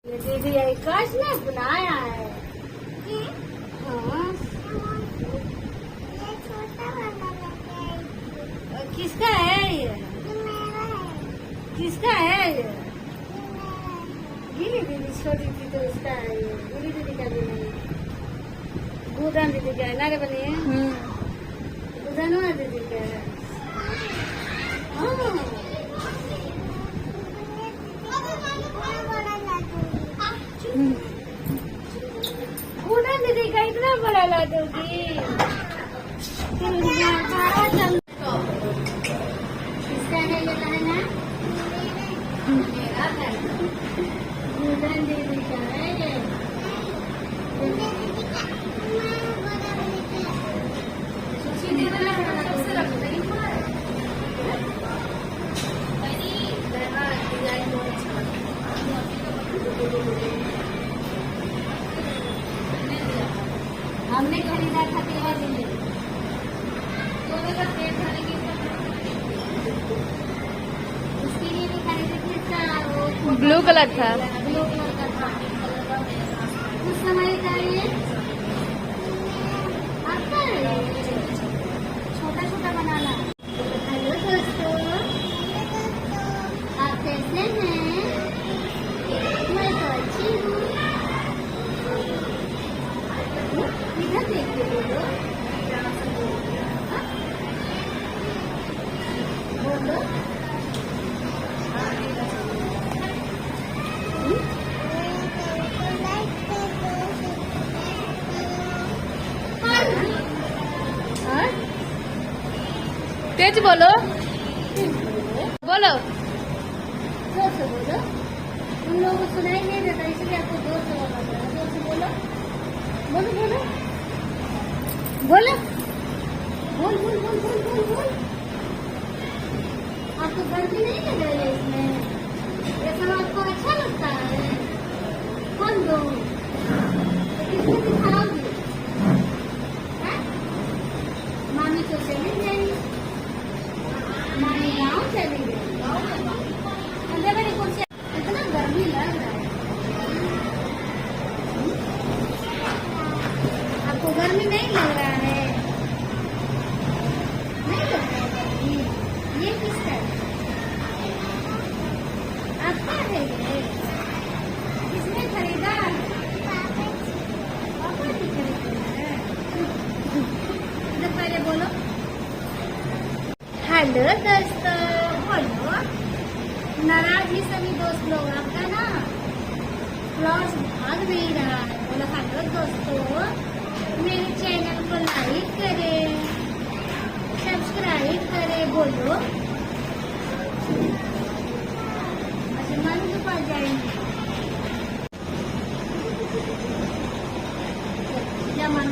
ये दीदी आकाश ने बनाया है। हाँ। ये छोटा वाला लेके आई थी। किसका है ये? ये मेरा है। किसका है ये? ये मेरा है। गिरी दीदी छोटी थी तो उसका है ये। गिरी दीदी का भी नहीं। गुदान दीदी का है ना रे बनी है? गुदानुआ दीदी का है। हाँ। गुदान दीदी का इतना बड़ा ला दोगी? किसका है ये लहंगा? मेरा है। गुदान दीदी का है ये। सुशी दीदी ने सबसे रख दी। डिजाइन बहुत अच्छा। हमने खरीदा था तेरा दिन दोनों का पेट भरने की उसके लिए भी खरीदे थे वो ब्लू कलर था। ब्लू कलर का था। कुछ समय का ये आपका है छोटा छोटा बनाना। हेलो दोस्तों, आप कैसे हैं? मैं तो अच्छी हूँ। इधर देख के बोलो। हाँ? बोलो। हाँ? तेज बोलो, बोलो। जोर से बोलो। उन लोगों को सुनाई नहीं देता इसलिए आपको जोर से बोलना पड़ेगा। जोर से बोलो। बोलो बोलो बोलो। बोल बोल बोल बोल बोल बोल। आपको गर्मी नहीं लग रही है इसमें? ये सब आपको अच्छा लगता है? कौन दो? किसको दिखाओगी? हैं? मामी तो चली गई। मामी गाँव चली गई। अंदर वाली कुर्सी इतना गर्मी लग रहा है। आपको गर्मी नहीं लग रहा है? नहीं लग रहा है गर्मी? ये किसका है? आपका है ये? किसने खरीदा? पापा ने खरीदा है। इधर पहले बोलो। हेलो दोस्तों, बोलो। नाराज ही सभी दोस्त लोग आपका ना क्लास भाग नहीं रहा है। बोलो हेलो दोस्तों, मेरे चैनल को लाइक करें, सब्सक्राइब करें। बोलो। अच्छा मन के पास जाएंगे। क्या मन